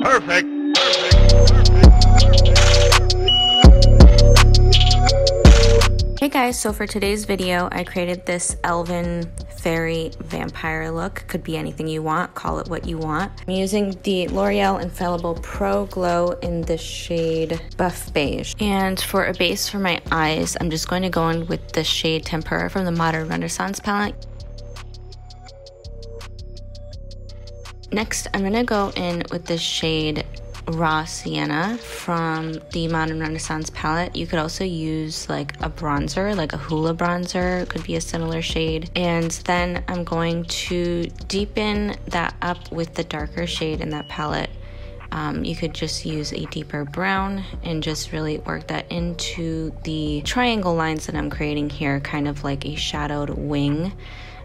Perfect. Hey guys, so for today's video, I created this Elven fairy vampire look. Could be anything you want, call it what you want. I'm using the L'Oreal Infallible Pro Glow in the shade Buff Beige. And for a base for my eyes, I'm just going to go in with the shade Tempera from the Modern Renaissance palette. Next, I'm gonna go in with the shade Raw Sienna from the Modern Renaissance palette. You could also use like a bronzer, like a Hoola bronzer, could be a similar shade. And then I'm going to deepen that up with the darker shade in that palette. You could just use a deeper brown and just really work that into the triangle lines that I'm creating here, kind of like a shadowed wing.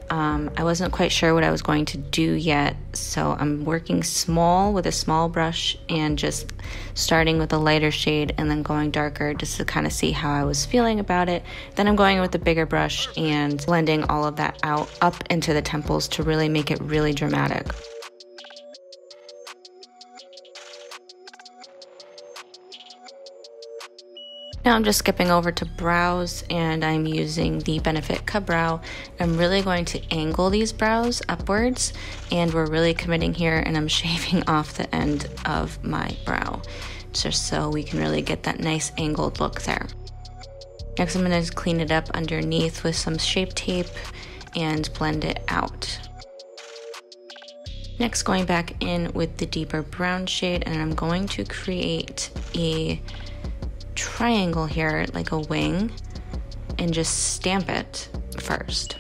I wasn't quite sure what I was going to do yet, so I'm working small with a small brush and just starting with a lighter shade and then going darker just to kind of see how I was feeling about it. Then I'm going with a bigger brush and blending all of that out up into the temples to really make it really dramatic. Now I'm just skipping over to brows and I'm using the Benefit Cut Brow. I'm really going to angle these brows upwards and we're really committing here, and I'm shaving off the end of my brow just so we can really get that nice angled look there. Next I'm going to clean it up underneath with some Shape Tape and blend it out. Next, going back in with the deeper brown shade, and I'm going to create a triangle here, like a wing, and just stamp it first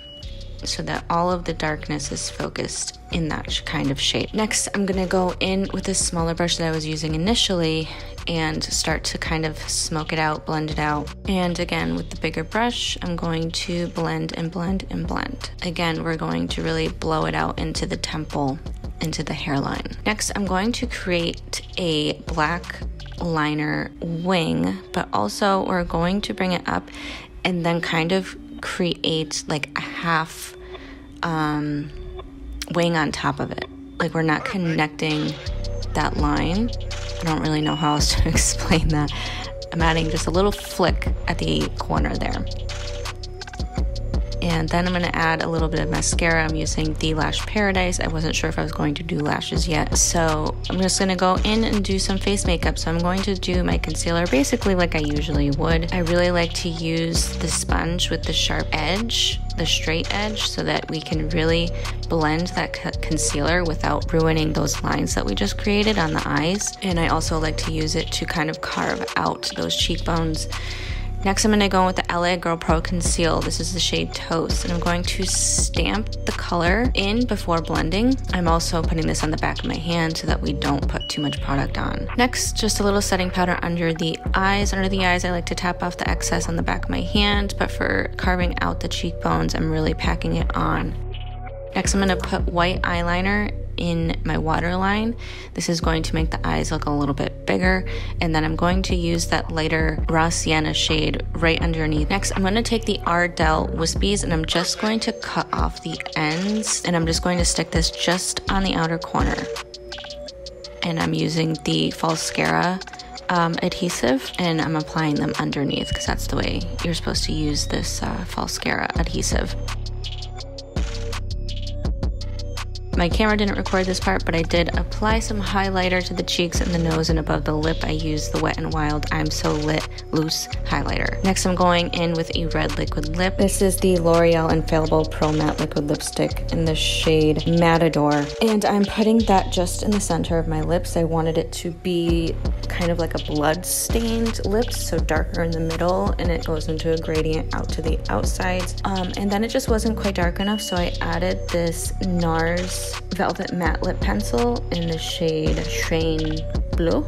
so that all of the darkness is focused in that kind of shape. Next, I'm gonna go in with a smaller brush that I was using initially and start to kind of smoke it out, blend it out. And again, with the bigger brush, I'm going to blend and blend and blend. Again, we're going to really blow it out into the temple, into the hairline. Next, I'm going to create a black liner wing, but also we're going to bring it up and then kind of create like a half wing on top of it. Like we're not connecting that line. I don't really know how else to explain that. I'm adding just a little flick at the corner there. And then I'm going to add a little bit of mascara. I'm using the Lash Paradise. I wasn't sure if I was going to do lashes yet, so I'm just going to go in and do some face makeup. So I'm going to do my concealer basically like I usually would. I really like to use the sponge with the sharp edge, the straight edge, so that we can really blend that concealer without ruining those lines that we just created on the eyes. And I also like to use it to kind of carve out those cheekbones. Next, I'm going to go with the LA Girl Pro Conceal. This is the shade Toast, and I'm going to stamp the color in before blending. I'm also putting this on the back of my hand so that we don't put too much product on. Next, just a little setting powder under the eyes. Under the eyes, I like to tap off the excess on the back of my hand, but for carving out the cheekbones, I'm really packing it on. Next, I'm going to put white eyeliner in my waterline. This is going to make the eyes look a little bit bigger, and then I'm going to use that lighter Raw Sienna shade right underneath. Next, I'm going to take the Ardell Wispies and I'm just going to cut off the ends, and I'm just going to stick this just on the outer corner. And I'm using the FALSCARA adhesive, and I'm applying them underneath because that's the way you're supposed to use this FALSCARA adhesive. My camera didn't record this part, but I did apply some highlighter to the cheeks and the nose and above the lip. I used the Wet n Wild I'm So Lit Loose highlighter. Next, I'm going in with a red liquid lip. This is the L'Oreal Infallible Pro Matte Liquid Lipstick in the shade Matador. And I'm putting that just in the center of my lips. I wanted it to be kind of like a blood-stained lips, so darker in the middle, and it goes into a gradient out to the outsides. And then it just wasn't quite dark enough, so I added this NARS Velvet Matte Lip Pencil in the shade Train Bleu.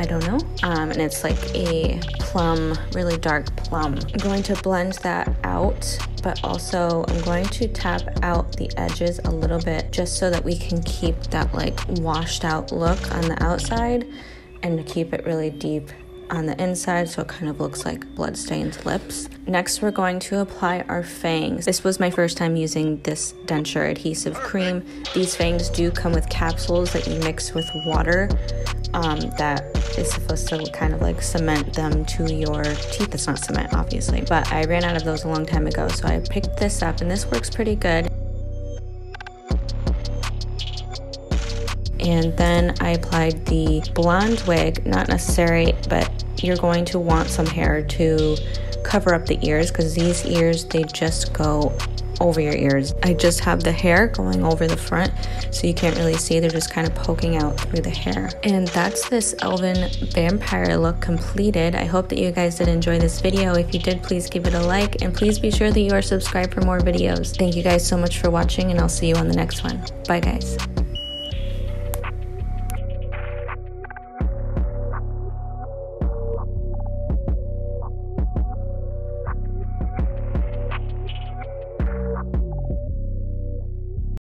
I don't know. And it's like a plum, really dark plum. I'm going to blend that out, but also I'm going to tap out the edges a little bit just so that we can keep that like washed out look on the outside, and to keep it really deep on the inside so it kind of looks like bloodstained lips. Next, we're going to apply our fangs. This was my first time using this denture adhesive cream. These fangs do come with capsules that you mix with water that is supposed to kind of like cement them to your teeth. It's not cement, obviously, but I ran out of those a long time ago, so I picked this up, and this works pretty good. And then I applied the blonde wig, not necessary, but you're going to want some hair to cover up the ears, because these ears, they just go over your ears. I just have the hair going over the front, so you can't really see. They're just kind of poking out through the hair. And that's this Elven vampire look completed. I hope that you guys did enjoy this video. If you did, please give it a like, and please be sure that you are subscribed for more videos. Thank you guys so much for watching, and I'll see you on the next one. Bye guys.